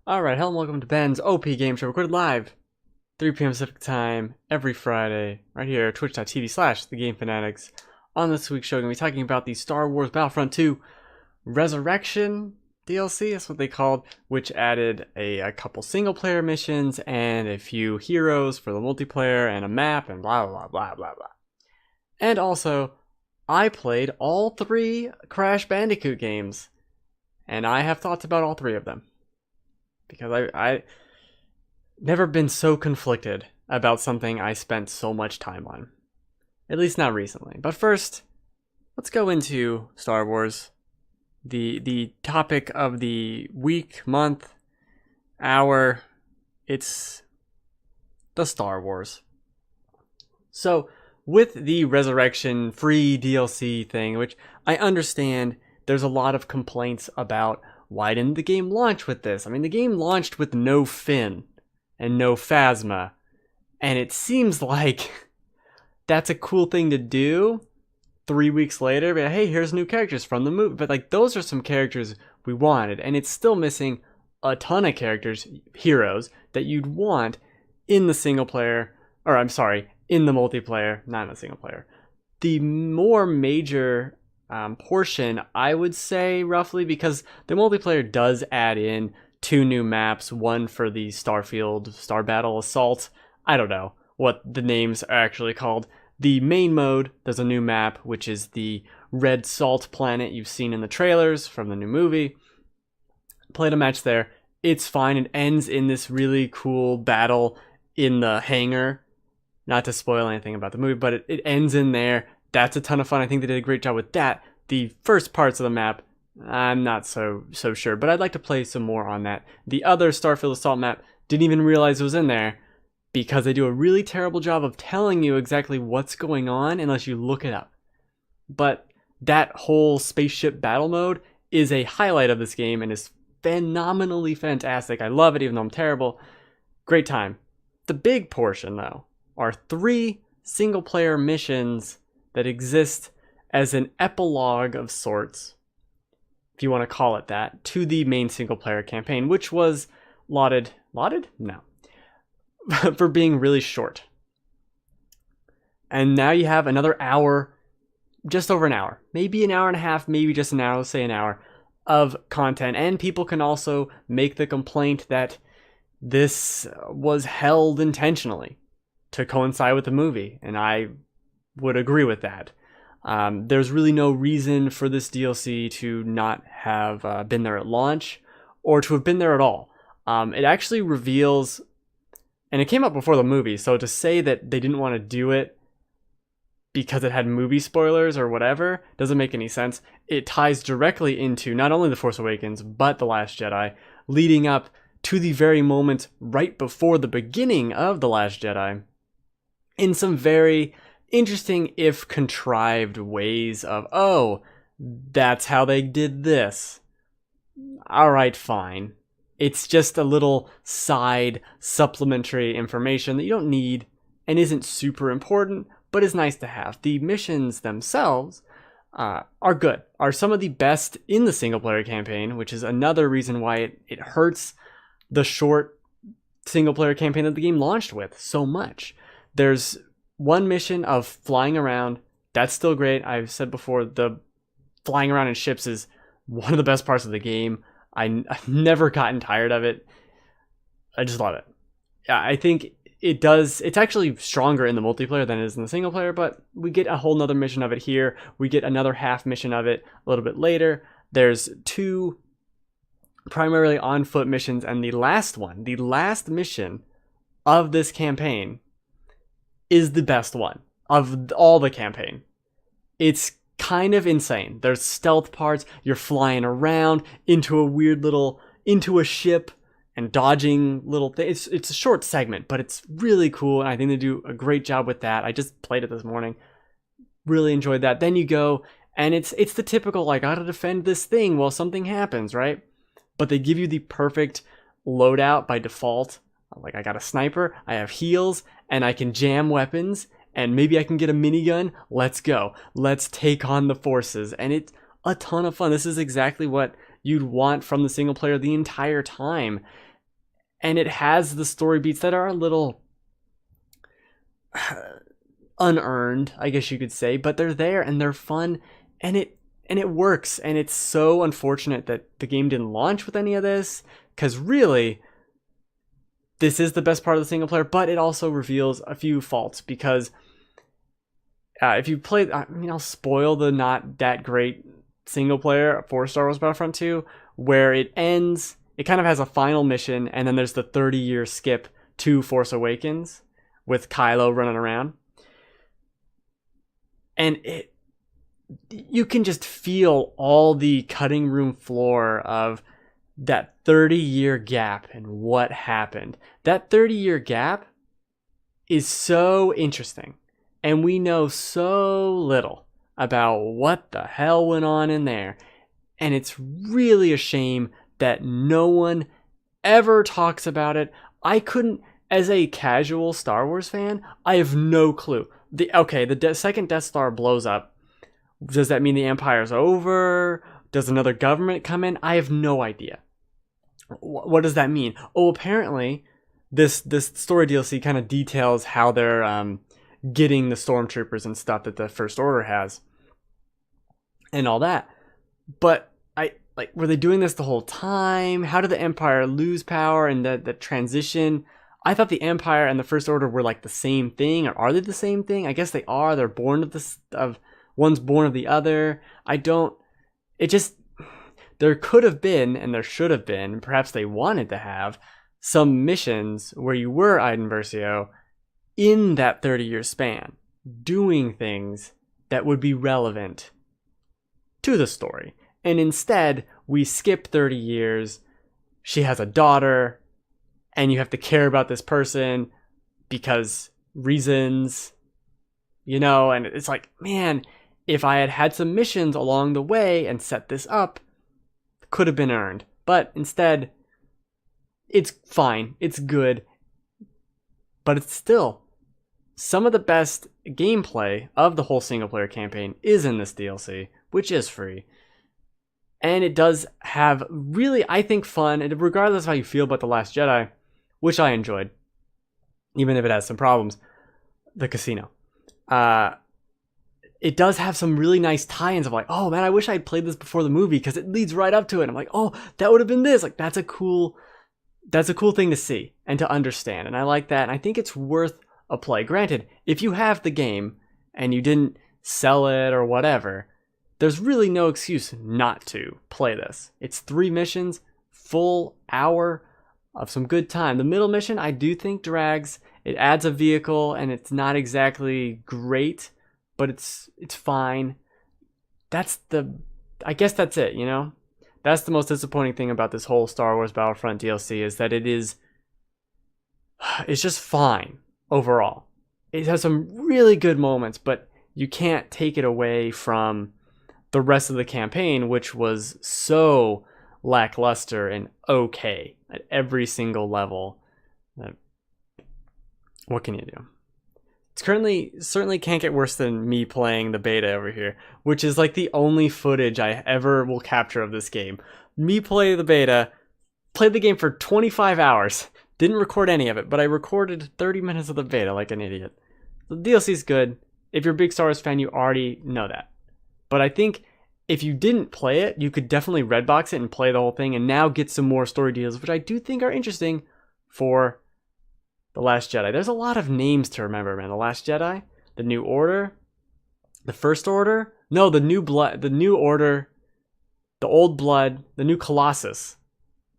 Alright, hello and welcome to Ben's OP Game Show, recorded live, 3 p.m. Pacific Time, every Friday, right here, twitch.tv/TheGameFanatics. On this week's show, we're going to be talking about the Star Wars Battlefront 2 Resurrection DLC, that's what they called, which added a couple single-player missions and a few heroes for the multiplayer and a map and blah, blah, blah, blah, blah. And also, I played all 3 Crash Bandicoot games, and I have thoughts about all 3 of them. Because I never been so conflicted about something I spent so much time on. At least not recently. But first, let's go into Star Wars. The topic of the week, month, hour, it's the Star Wars. So, with the Resurrection free DLC thing, which I understand there's a lot of complaints about, why didn't the game launch with this? I mean, the game launched with no Finn and no Phasma, and it seems like that's a cool thing to do 3 weeks later, but hey, here's new characters from the movie. But like, those are some characters we wanted, and it's still missing a ton of characters, heroes, that you'd want in the single player, or I'm sorry, in the multiplayer, not in the single player. The more major portion, I would say, roughly, because the multiplayer does add in 2 new maps, one for the Starfield Star Battle Assault. I don't know what the names are actually called. The main mode, there's a new map, which is the Red Salt planet you've seen in the trailers from the new movie. Played a match there. It's fine. It ends in this really cool battle in the hangar. Not to spoil anything about the movie, but it ends in there. That's a ton of fun. I think they did a great job with that. The first parts of the map, I'm not so sure, but I'd like to play some more on that. The other Starfield Assault map, didn't even realize it was in there because they do a really terrible job of telling you exactly what's going on unless you look it up. But that whole spaceship battle mode is a highlight of this game and is phenomenally fantastic. I love it even though I'm terrible. Great time. The big portion, though, are 3 single-player missions that exist as an epilogue of sorts, if you want to call it that, to the main single-player campaign, which was lauded? No. For being really short. And now you have another hour, just over an hour, maybe an hour and a half, maybe just an hour, let's say an hour, of content. And people can also make the complaint that this was held intentionally to coincide with the movie, and I would agree with that. There's really no reason for this DLC to not have been there at launch, or to have been there at all. It actually reveals, and it came out before the movie, so to say that they didn't want to do it because it had movie spoilers or whatever doesn't make any sense. It ties directly into not only The Force Awakens, but The Last Jedi, leading up to the very moment right before the beginning of The Last Jedi, in some very interesting, if contrived, ways of, oh, that's how they did this. Alright, fine. It's just a little side supplementary information that you don't need and isn't super important, but is nice to have. The missions themselves are good, are some of the best in the single-player campaign, which is another reason why it hurts the short single-player campaign that the game launched with so much. There's one mission of flying around. That's still great. I've said before, the flying around in ships is one of the best parts of the game. I've never gotten tired of it. I just love it. I think it's actually stronger in the multiplayer than it is in the single player, but we get a whole nother mission of it here. We get another half mission of it a little bit later. There's 2 primarily on foot missions, and the last mission of this campaign is the best one of all the campaign. It's kind of insane. There's stealth parts, you're flying around into a ship and dodging little things. It's a short segment, but it's really cool, and I think they do a great job with that. I just played it this morning. Really enjoyed that. Then you go, and it's the typical, like, I gotta defend this thing while something happens, right? But they give you the perfect loadout by default. Like, I got a sniper, I have heals, and I can jam weapons, and maybe I can get a minigun. Let's go. Let's take on the forces. And it's a ton of fun. This is exactly what you'd want from the single player the entire time. and it has the story beats that are a little unearned, I guess you could say, but they're there and they're fun, and it works. And it's so unfortunate that the game didn't launch with any of this, because really this is the best part of the single player, but it also reveals a few faults. Because if you play, I mean, I'll spoil the not that great single player for Star Wars Battlefront 2, where it ends, it kind of has a final mission, and then there's the 30-year skip to Force Awakens with Kylo running around. And you can just feel all the cutting room floor of that 30-year gap and what happened. That 30-year gap is so interesting, and we know so little about what the hell went on in there. And it's really a shame that no one ever talks about it. I couldn't, as a casual Star Wars fan, I have no clue. The second Death Star blows up. Does that mean the Empire's over? Does another government come in? I have no idea. What does that mean? Oh, apparently this story DLC kind of details how they're getting the stormtroopers and stuff that the First Order has and all that. But were they doing this the whole time? How did the Empire lose power and the transition? I thought the Empire and the First Order were like the same thing, or are they the same thing? I guess they are. They're born of one's born of the other. There could have been, and there should have been, and perhaps they wanted to have, some missions where you were Iden Versio in that 30-year span, doing things that would be relevant to the story. And instead, we skip 30 years, she has a daughter, and you have to care about this person because reasons, and it's like, man, if I had had some missions along the way and set this up, it could have been earned. But instead, it's fine, it's good, but it's still some of the best gameplay of the whole single player campaign is in this DLC, which is free. And it does have really, I think, fun, and regardless of how you feel about The Last Jedi, which I enjoyed, even if it has some problems, the casino. It does have some really nice tie-ins of like, oh man, I wish I had played this before the movie because it leads right up to it. I'm like, oh, that would have been this. Like, that's a cool thing to see and to understand. And I like that. And I think it's worth a play. Granted, if you have the game and you didn't sell it or whatever, there's really no excuse not to play this. It's 3 missions, full hour of some good time. The middle mission, I do think, drags. It adds a vehicle, and it's not exactly great, but it's fine. I guess that's it, That's the most disappointing thing about this whole Star Wars Battlefront DLC, is that it's just fine overall. It has some really good moments, but you can't take it away from the rest of the campaign, which was so lackluster and okay at every single level. What can you do? It's certainly can't get worse than me playing the beta over here, which is like the only footage I ever will capture of this game. Me play the beta, played the game for 25 hours, didn't record any of it, but I recorded 30 minutes of the beta like an idiot. The DLC's good. If you're a big Star Wars fan, you already know that. But I think if you didn't play it, you could definitely Redbox it and play the whole thing and now get some more story deals, which I do think are interesting for The Last Jedi. There's a lot of names to remember, man. The Last Jedi, the New Order, the First Order, no, the New Blood, the New Order, the Old Blood, the New Colossus,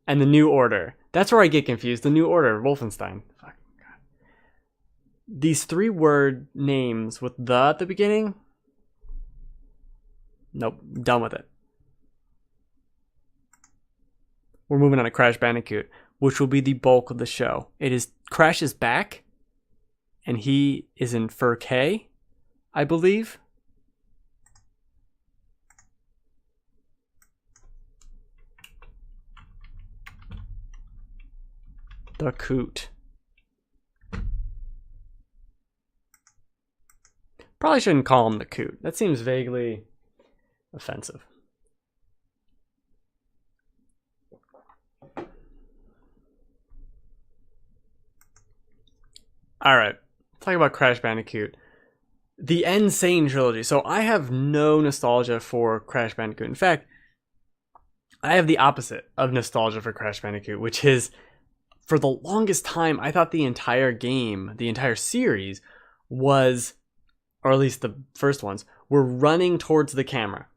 and the New Order. That's where I get confused. The New Order, Wolfenstein. Fuck God. These 3-word names with the at the beginning, nope, done with it. We're moving on to Crash Bandicoot, which will be the bulk of the show. It is Crash is back, and he is in 4K, I believe. The Coot. Probably shouldn't call him the Coot. That seems vaguely offensive. Alright, let's talk about Crash Bandicoot. The N Sane Trilogy. So I have no nostalgia for Crash Bandicoot. In fact, I have the opposite of nostalgia for Crash Bandicoot, which is, for the longest time, I thought the entire game, the entire series, was, or at least the first ones, were running towards the camera.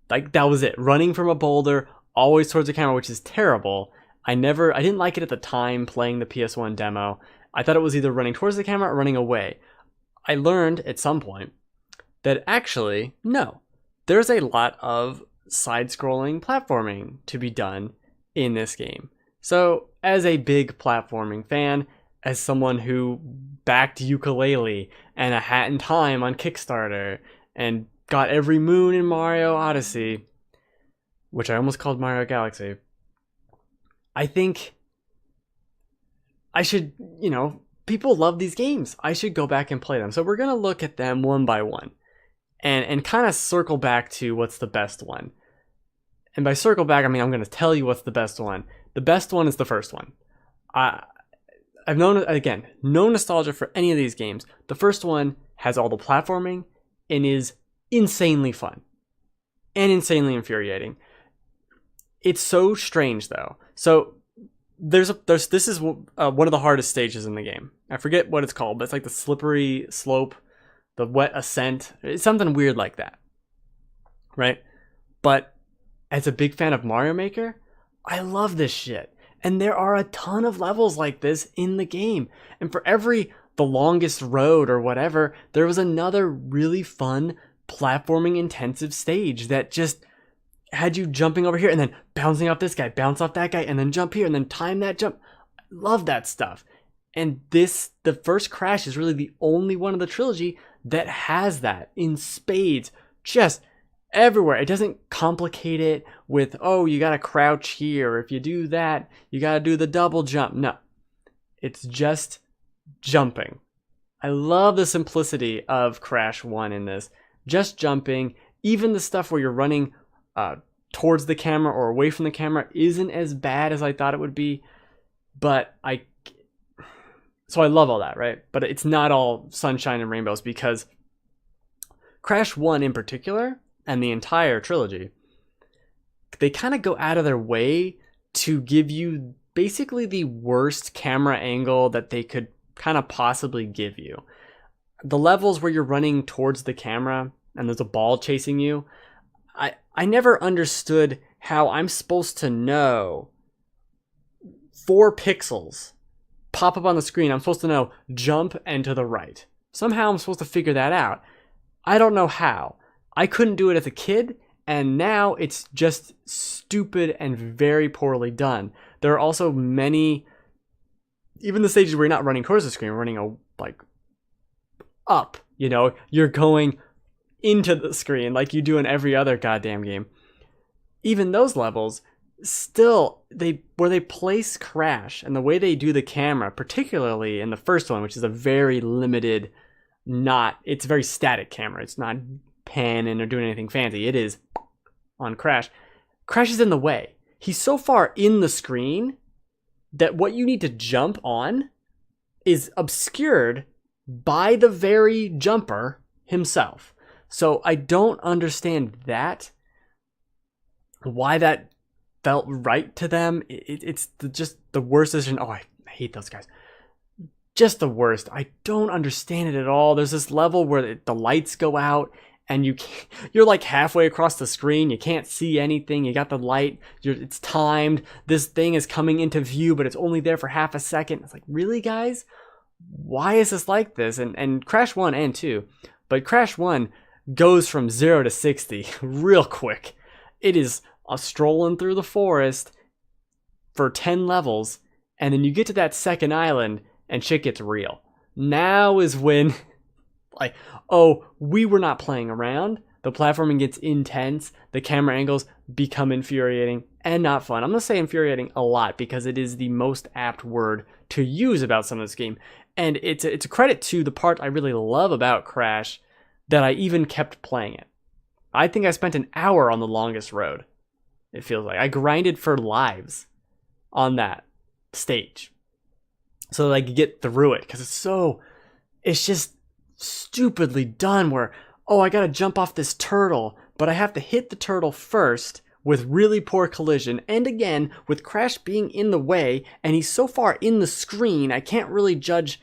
Like, that was it. Running from a boulder, always towards the camera, which is terrible. I didn't like it at the time playing the PS1 demo. I thought it was either running towards the camera or running away. I learned at some point that actually, no. There's a lot of side-scrolling platforming to be done in this game. So, as a big platforming fan, as someone who backed Ukulele and A Hat in Time on Kickstarter and got every moon in Mario Odyssey, which I almost called Mario Galaxy, I think I should, people love these games. I should go back and play them. So we're going to look at them one by one and kind of circle back to what's the best one. And by circle back, I mean, I'm going to tell you what's the best one. The best one is the first one. I've known, again, no nostalgia for any of these games. The first one has all the platforming and is insanely fun and insanely infuriating. It's so strange, though. So this is one of the hardest stages in the game. I forget what it's called, but it's like the slippery slope, the wet ascent. It's something weird like that, right? But as a big fan of Mario Maker, I love this shit. And there are a ton of levels like this in the game. And for the longest road or whatever, there was another really fun platforming intensive stage that just had you jumping over here and then bouncing off this guy, bounce off that guy, and then jump here and then time that jump. Love that stuff. And the first Crash is really the only one of the trilogy that has that in spades, just everywhere. It doesn't complicate it with, oh, you gotta crouch here, or if you do that, you gotta do the double jump. No, it's just jumping. I love the simplicity of Crash 1 in this. Just jumping. Even the stuff where you're running towards the camera or away from the camera isn't as bad as I thought it would be. So I love all that, right? But it's not all sunshine and rainbows, because Crash 1 in particular, and the entire trilogy, they kind of go out of their way to give you basically the worst camera angle that they could kind of possibly give you. The levels where you're running towards the camera and there's a ball chasing you, I never understood how I'm supposed to know 4 pixels pop up on the screen. I'm supposed to know jump and to the right. Somehow I'm supposed to figure that out. I don't know how. I couldn't do it as a kid, and now it's just stupid and very poorly done. There are also many, even the stages where you're not running towards the screen, you're running up, you're going into the screen like you do in every other goddamn game. Even those levels, still, where they place Crash and the way they do the camera, particularly in the first one, which is a very limited, it's a very static camera. It's not panning or doing anything fancy. It is on Crash. Crash is in the way. He's so far in the screen that what you need to jump on is obscured by the very jumper himself. So I don't understand why that felt right to them. It's just the worst decision. Oh, I hate those guys. Just the worst. I don't understand it at all. There's this level where the lights go out and you're like halfway across the screen. You can't see anything. You got the light. It's timed. This thing is coming into view, but it's only there for half a second. It's like, really, guys? Why is this like this? And Crash 1 and 2. But Crash 1 goes from 0 to 60 real quick. It is strolling through the forest for 10 levels, and then you get to that second island, and shit gets real. Now is when, we were not playing around. The platforming gets intense. The camera angles become infuriating and not fun. I'm going to say infuriating a lot because it is the most apt word to use about some of this game. And it's a credit to the part I really love about Crash that I even kept playing it. I think I spent an hour on the longest road. It feels like I grinded for lives on that stage. so that I could get through it, because it's just stupidly done where, oh, I gotta jump off this turtle, but I have to hit the turtle first with really poor collision, and again, with Crash being in the way, and he's so far in the screen, I can't really judge,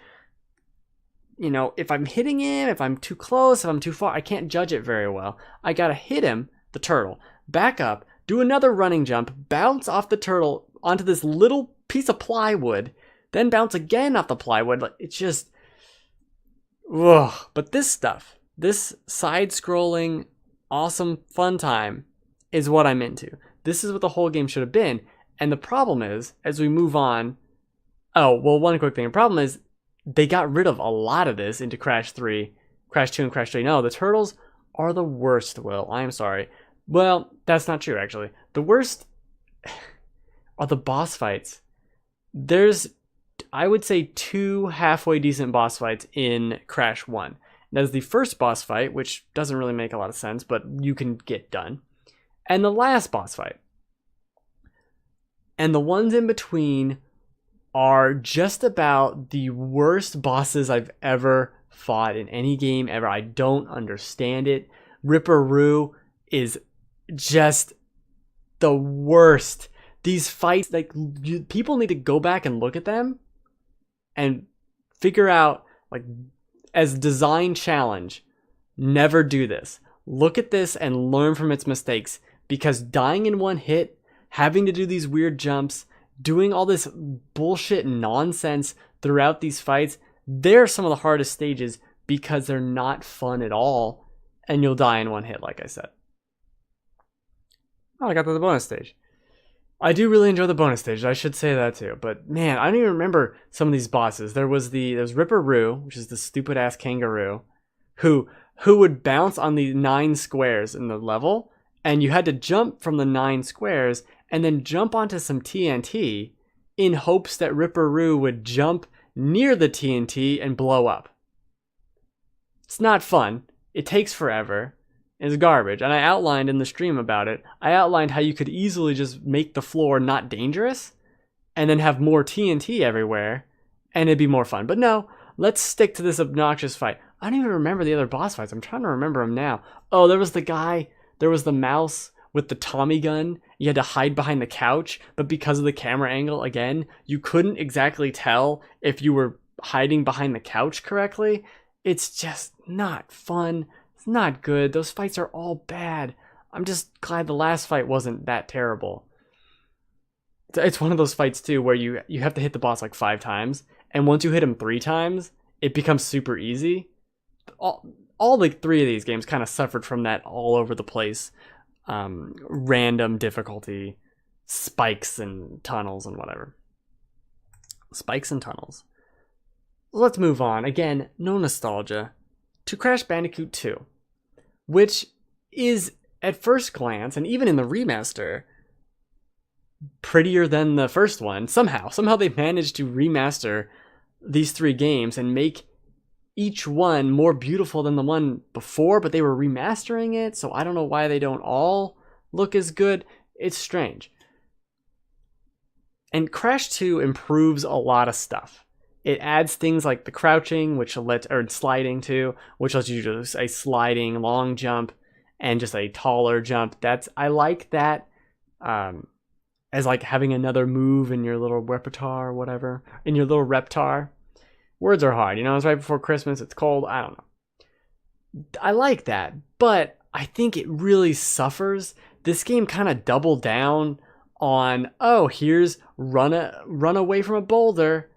if I'm hitting him, if I'm too close, if I'm too far, I can't judge it very well. I gotta hit him, the turtle, back up, do another running jump, bounce off the turtle onto this little piece of plywood, then bounce again off the plywood. Like, it's just, ugh. But this stuff, this side-scrolling, awesome fun time is what I'm into. This is what the whole game should have been. And the problem is, as we move on, one quick thing. The problem is, they got rid of a lot of this into Crash 3, Crash 2, and Crash 3. No, the turtles are the worst, Will. I'm sorry. Well, that's not true, actually. The worst are the boss fights. There's, I would say, 2 halfway decent boss fights in Crash 1. That is the first boss fight, which doesn't really make a lot of sense, but you can get done. And the last boss fight. And the ones in between are just about the worst bosses I've ever fought in any game ever. I don't understand it. Ripperoo is just the worst. These fights, like, people need to go back and look at them and figure out, like, as design challenge, never do this. Look at this and learn from its mistakes, because dying in one hit, having to do these weird jumps, doing all this bullshit nonsense throughout these fights, they're some of the hardest stages because they're not fun at all, and you'll die in one hit, like I said. Oh, I got to the bonus stage. I do really enjoy the bonus stage, I should say that too, but man, I don't even remember some of these bosses. There was Ripperoo, which is the stupid ass kangaroo, who would bounce on the 9 squares in the level, and you had to jump from the 9 squares and then jump onto some TNT in hopes that Ripperoo would jump near the TNT and blow up. It's not fun. It takes forever. It's garbage. And I outlined in the stream about it. I outlined how you could easily just make the floor not dangerous and then have more TNT everywhere and it'd be more fun. But no, let's stick to this obnoxious fight. I don't even remember the other boss fights. I'm trying to remember them now. Oh, there was the mouse with the Tommy gun. You had to hide behind the couch, but because of the camera angle, again, you couldn't exactly tell if you were hiding behind the couch correctly. It's just not fun. It's not good. Those fights are all bad. I'm just glad the last fight wasn't that terrible. It's one of those fights too where you have to hit the boss like 5 times, and once you hit him 3 times, it becomes super easy. All like 3 of these games kind of suffered from that all over the place. Random difficulty, spikes and tunnels and whatever. Spikes and tunnels. Let's move on. Again, no nostalgia. To Crash Bandicoot 2, which is, at first glance, and even in the remaster, prettier than the first one. Somehow they managed to remaster these 3 games and make each one more beautiful than the one before, but they were remastering it, so I don't know why they don't all look as good. It's strange. And Crash 2 improves a lot of stuff. It adds things like the crouching, or sliding too, which lets you do a sliding long jump and just a taller jump. I like that as like having another move in your little repertoire or whatever, in your little reptar. Words are hard, it's right before Christmas, it's cold, I don't know. I like that, but I think it really suffers. This game kind of doubled down on, here's run away from a boulder.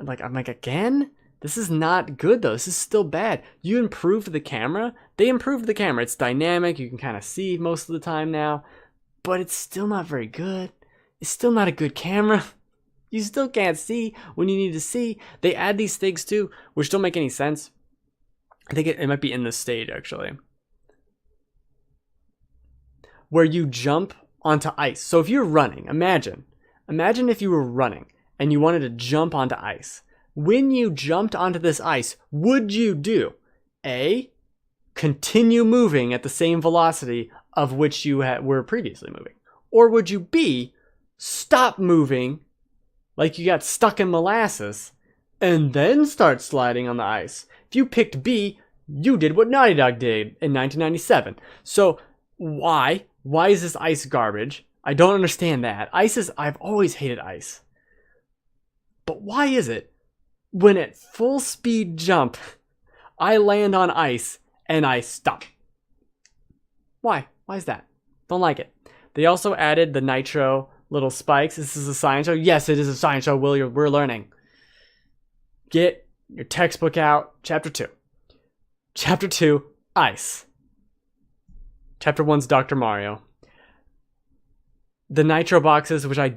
I'm like, again? This is not good though, this is still bad. You improved the camera, they improved the camera, it's dynamic, you can kind of see most of the time now, but it's still not very good. It's still not a good camera. You still can't see when you need to see. They add these things too, which don't make any sense. I think it might be in this stage, actually, where you jump onto ice. So if you're running, imagine if you were running and you wanted to jump onto ice. When you jumped onto this ice, would you do A, continue moving at the same velocity of which you were previously moving? Or would you B, stop moving like you got stuck in molasses, and then start sliding on the ice. If you picked B, you did what Naughty Dog did in 1997. So why? Why is this ice garbage? I don't understand that. I've always hated ice. But why is it when at full speed jump, I land on ice and I stop? Why? Why is that? Don't like it. They also added the nitro little spikes. This is a science show. Yes, it is a science show. We're learning. Get your textbook out. Chapter 2. Chapter 2, Ice. Chapter 1's Dr. Mario. The nitro boxes, which I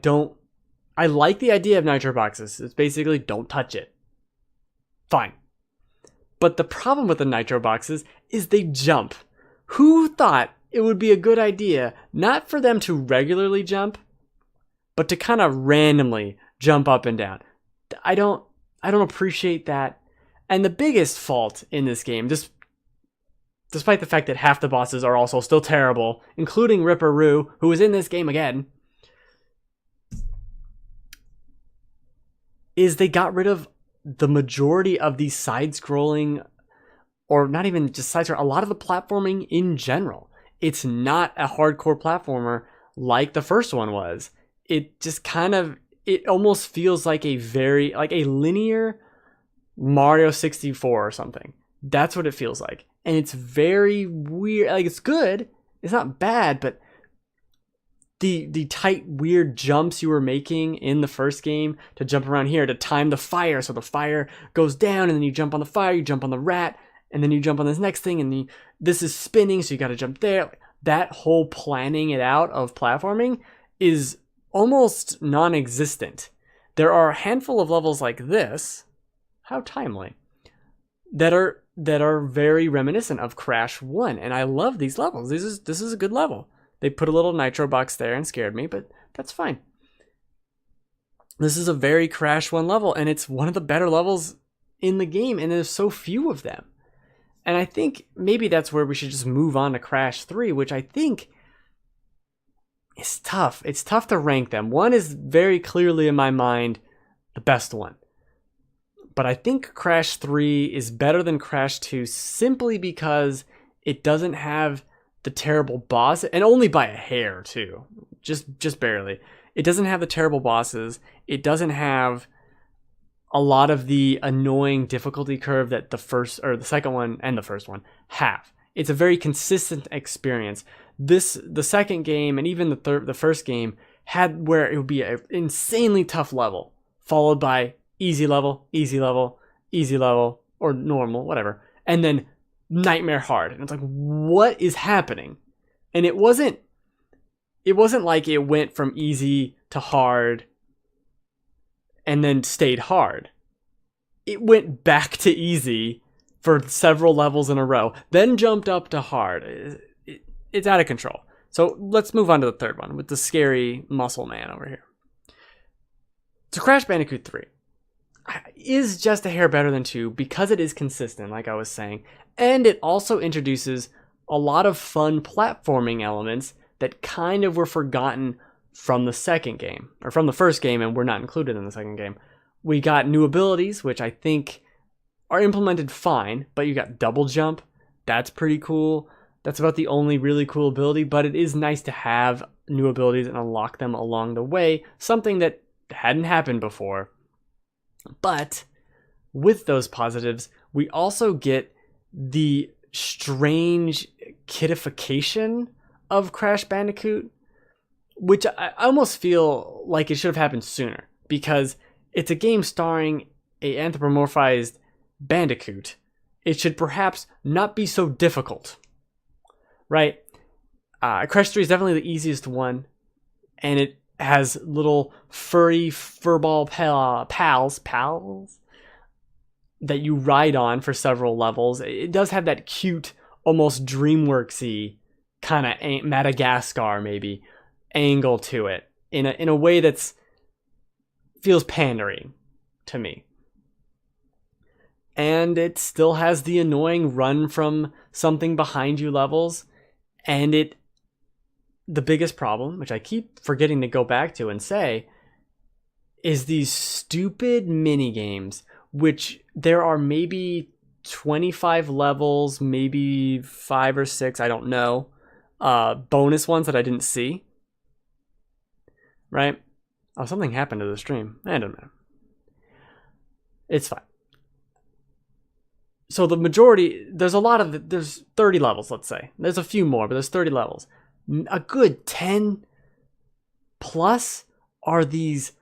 like the idea of nitro boxes. It's basically don't touch it. Fine. But the problem with the nitro boxes is they jump. Who thought it would be a good idea not for them to regularly jump, but to kind of randomly jump up and down? I don't appreciate that. And the biggest fault in this game, despite the fact that half the bosses are also still terrible, including Ripper Roo, who is in this game again, is they got rid of the majority of these side-scrolling, or not even just side-scrolling, a lot of the platforming in general. It's not a hardcore platformer like the first one was. It just it almost feels like a linear Mario 64 or something. That's what it feels like. And it's very weird. Like, it's good. It's not bad, but the tight, weird jumps you were making in the first game to jump around here, to time the fire, so the fire goes down, and then you jump on the fire, you jump on the rat, and then you jump on this next thing, and this is spinning, so you got to jump there. That whole planning it out of platforming is almost non-existent. There are a handful of levels like this, how timely, that are very reminiscent of Crash 1, and I love these levels. This is a good level. They put a little nitro box there and scared me, but that's fine. This is a very Crash 1 level, and it's one of the better levels in the game, and there's so few of them. And I think maybe that's where we should just move on to Crash 3, which I think is tough. It's tough to rank them. One is very clearly in my mind the best one. But I think Crash 3 is better than Crash 2 simply because it doesn't have the terrible boss, and only by a hair too. Just barely. It doesn't have the terrible bosses. It doesn't have a lot of the annoying difficulty curve that the second one and the first one have. It's a very consistent experience. The second game and even the first game had where it would be an insanely tough level, followed by easy level, easy level, easy level, or normal, whatever, and then nightmare hard. And it's like, what is happening? And it wasn't like it went from easy to hard and then stayed hard. It went back to easy for several levels in a row, then jumped up to hard. It's out of control. So let's move on to the third one with the scary muscle man over here. So Crash Bandicoot 3 is just a hair better than 2 because it is consistent, like I was saying, and it also introduces a lot of fun platforming elements that kind of were forgotten from the second game, or from the first game, and were not included in the second game. We got new abilities, which I think are implemented fine, but you got double jump. That's pretty cool. That's about the only really cool ability, but it is nice to have new abilities and unlock them along the way, something that hadn't happened before. But with those positives, we also get the strange kidification of Crash Bandicoot, which I almost feel like it should have happened sooner, because it's a game starring an anthropomorphized Bandicoot. It should perhaps not be so difficult, right? Crash 3 is definitely the easiest one, and it has little furry furball pals that you ride on for several levels. It does have that cute, almost DreamWorks-y kind of Madagascar maybe angle to it in a way that's feels pandering to me. And it still has the annoying run from something behind you levels, and the biggest problem, which I keep forgetting to go back to and say, is these stupid mini games which there are maybe 25 levels, maybe 5 or 6, I don't know, bonus ones that I didn't see, right? Oh, something happened to the stream. I don't know. It's fine. So the majority, there's 30 levels, let's say. There's a few more, but there's 30 levels. A good 10 plus are these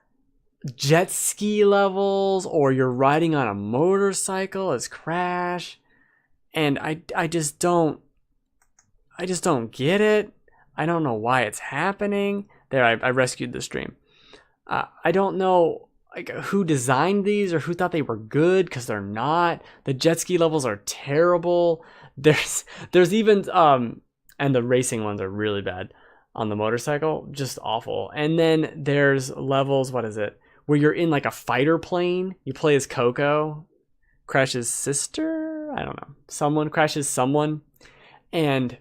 jet ski levels, or you're riding on a motorcycle as Crash, and I just don't get it. I don't know why it's happening. There, I rescued the stream. I don't know like who designed these or who thought they were good, because they're not. The jet ski levels are terrible. There's even and the racing ones are really bad on the motorcycle, just awful. And then there's levels, what is it, where you're in like a fighter plane. You play as Coco, Crash's sister, I don't know, someone crashes someone, and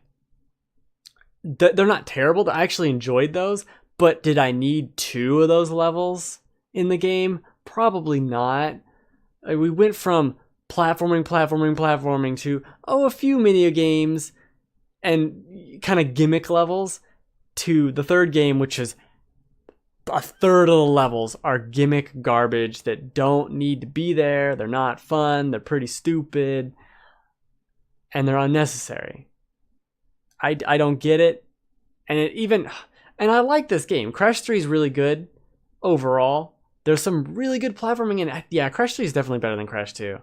they're not terrible. I actually enjoyed those, but did I need 2 of those levels in the game? Probably not. We went from platforming to a few mini games and kind of gimmick levels to the third game, which is a third of the levels are gimmick garbage that don't need to be there. They're not fun. They're pretty stupid, and they're unnecessary. I don't get it. And I like this game. Crash 3 is really good overall. There's some really good platforming in it. Yeah, Crash 3 is definitely better than Crash 2.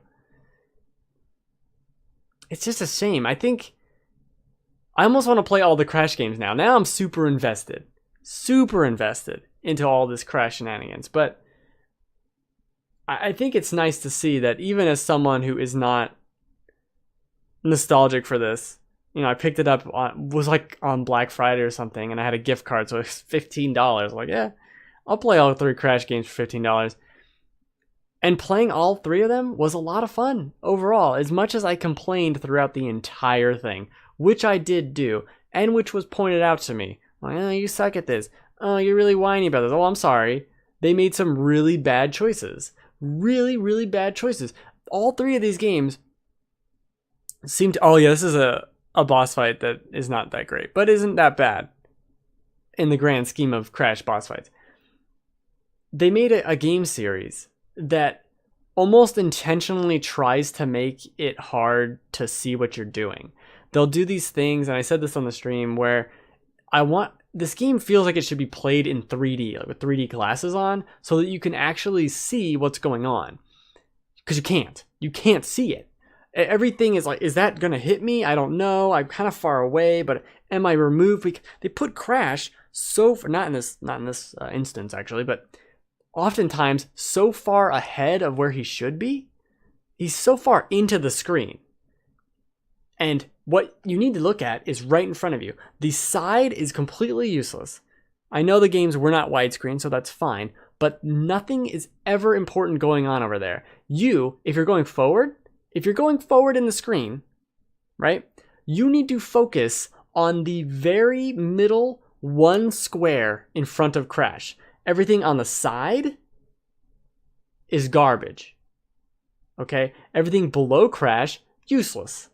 It's just a shame. I think I almost want to play all the Crash games now. Now I'm super invested into all this Crash shenanigans. But I think it's nice to see that even as someone who is not nostalgic for this, you know, I picked it up was like on Black Friday or something, and I had a gift card, so it was $15. Like, yeah, I'll play all 3 Crash games for $15. And playing all 3 of them was a lot of fun overall, as much as I complained throughout the entire thing, which I did do, and which was pointed out to me. Like, oh, you suck at this. Oh, you're really whiny about this. Oh, I'm sorry. They made some really bad choices. Really, really bad choices. All 3 of these games seem to... Oh, yeah, this is a boss fight that is not that great, but isn't that bad in the grand scheme of Crash boss fights. They made a game series that almost intentionally tries to make it hard to see what you're doing. They'll do these things, and I said this on the stream, where this game feels like it should be played in 3D, like with 3D glasses on, so that you can actually see what's going on. Because you can't see it. Everything is like, is that gonna hit me? I don't know. I'm kind of far away, but am I removed? They put Crash not in this instance actually, but oftentimes so far ahead of where he should be. He's so far into the screen, and what you need to look at is right in front of you. The side is completely useless. I know the games were not widescreen, so that's fine, but nothing is ever important going on over there. If you're going forward in the screen, right, you need to focus on the very middle 1 square in front of Crash. Everything on the side is garbage. Okay? Everything below Crash, useless.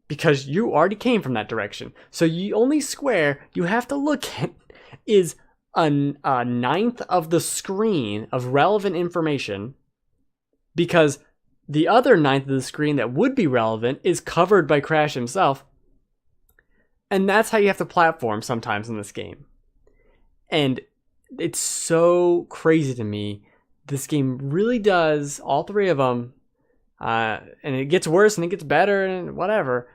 Because you already came from that direction. So the only square you have to look at is a 1/9 of the screen of relevant information, because the other 1/9 of the screen that would be relevant is covered by Crash himself. And that's how you have to platform sometimes in this game. And it's so crazy to me. This game really does, all 3 of them, and it gets worse and it gets better and whatever.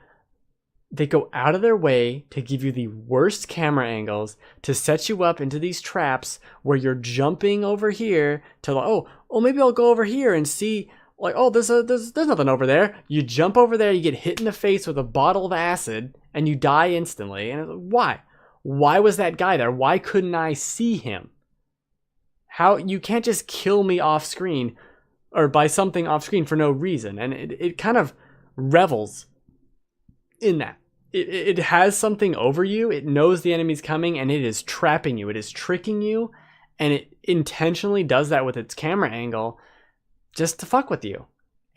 They go out of their way to give you the worst camera angles, to set you up into these traps where you're jumping over here to like, oh, maybe I'll go over here and see, like, oh, there's nothing over there. You jump over there, you get hit in the face with a bottle of acid, and you die instantly. And it's like, why? Why was that guy there? Why couldn't I see him? How you can't just kill me off screen or by something off screen for no reason. And it kind of revels in that. It has something over you. It knows the enemy's coming, and it is trapping you. It is tricking you, and it intentionally does that with its camera angle just to fuck with you.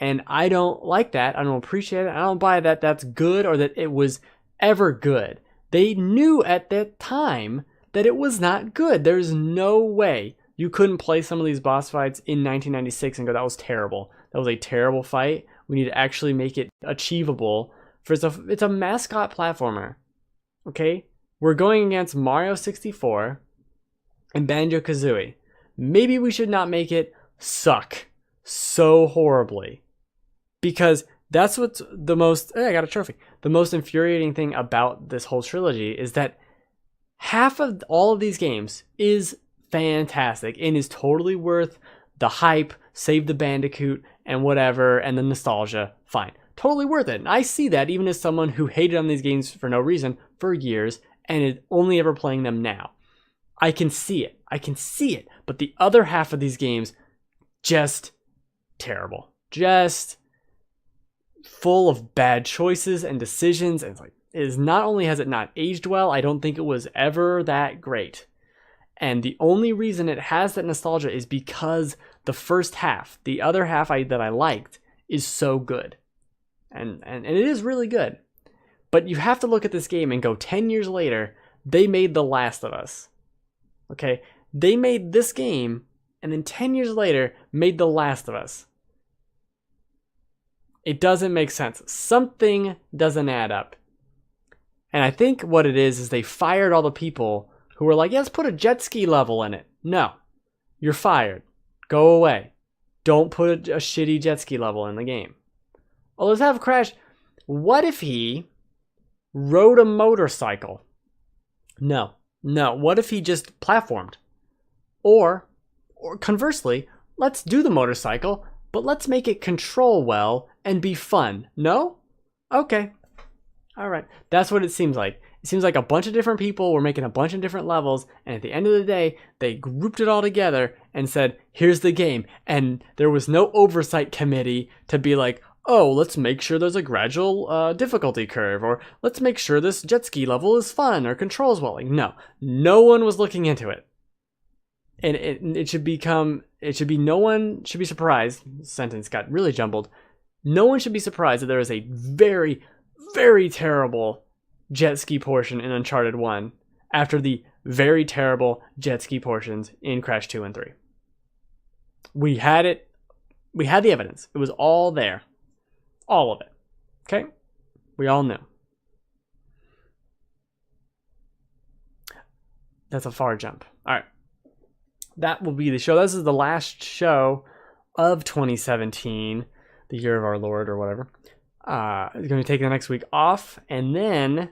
And I don't like that. I don't appreciate it. I don't buy that that's good or that it was ever good. They knew at that time that it was not good. There's no way you couldn't play some of these boss fights in 1996 and go, that was terrible. That was a terrible fight. We need to actually make it achievable. It's a mascot platformer. Okay? We're going against Mario 64 and Banjo-Kazooie. Maybe we should not make it suck so horribly. Because that's what's the most... Hey, I got a trophy. The most infuriating thing about this whole trilogy is that half of all of these games is fantastic and is totally worth the hype, save the Bandicoot, and whatever, and the nostalgia. Fine. Totally worth it. And I see that even as someone who hated on these games for no reason for years and is only ever playing them now. I can see it. I can see it. But the other half of these games, just terrible. Just full of bad choices and decisions. And it's like, not only has it not aged well, I don't think it was ever that great. And the only reason it has that nostalgia is because the first half, the other half that I liked, is so good. And it is really good. But you have to look at this game and go, 10 years later, they made The Last of Us. Okay? They made this game, and then 10 years later, made The Last of Us. It doesn't make sense. Something doesn't add up. And I think what it is they fired all the people who were like, yeah, let's put a jet ski level in it. No. You're fired. Go away. Don't put a shitty jet ski level in the game. Oh, let's have Crash. What if he rode a motorcycle? No. What if he just platformed? Or conversely, let's do the motorcycle, but let's make it control well and be fun. No? Okay. All right. That's what it seems like. It seems like a bunch of different people were making a bunch of different levels, and at the end of the day, they grouped it all together and said, here's the game. And there was no oversight committee to be like, oh, let's make sure there's a gradual difficulty curve, or let's make sure this jet ski level is fun or controls well. Like, no one was looking into it. And no one should be surprised. This sentence got really jumbled. No one should be surprised that there is a very, very terrible jet ski portion in Uncharted 1 after the very terrible jet ski portions in Crash 2 and 3. We had it. We had the evidence. It was all there. All of it. Okay? We all knew. That's a far jump. All right. That will be the show. This is the last show of 2017, the year of our Lord or whatever. It's going to take the next week off, and then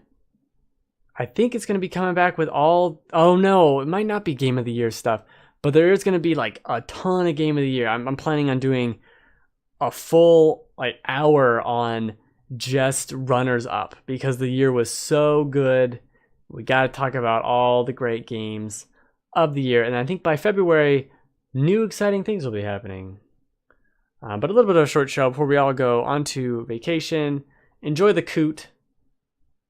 I think it's going to be coming back with all... Oh no, it might not be Game of the Year stuff, but there is going to be like a ton of Game of the Year. I'm planning on doing a full hour on just runners up because the year was so good. We got to talk about all the great games of the year, and I think by February, new exciting things will be happening. But a little bit of a short show before we all go on to vacation. Enjoy the coot.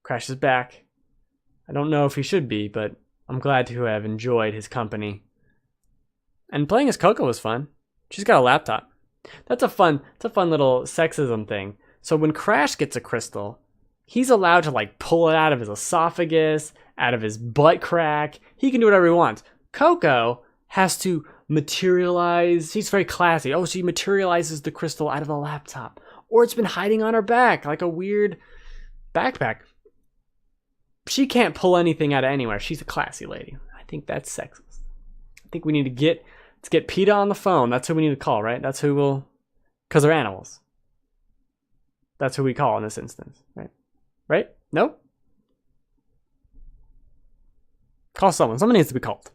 Crash is back. I don't know if he should be, but I'm glad to have enjoyed his company. And playing as Coco was fun. She's got a laptop. That's a fun little sexism thing. So when Crash gets a crystal, he's allowed to pull it out of his esophagus, out of his butt crack. He can do whatever he wants. Coco has to materialize. She's very classy. Oh, she materializes the crystal out of the laptop. Or it's been hiding on her back like a weird backpack. She can't pull anything out of anywhere. She's a classy lady. I think that's sexist. I think we need to get PETA on the phone. That's who we need to call, right? That's who we'll... Because they're animals. That's who we call in this instance, right? Right? No? Call someone. Someone needs to be called.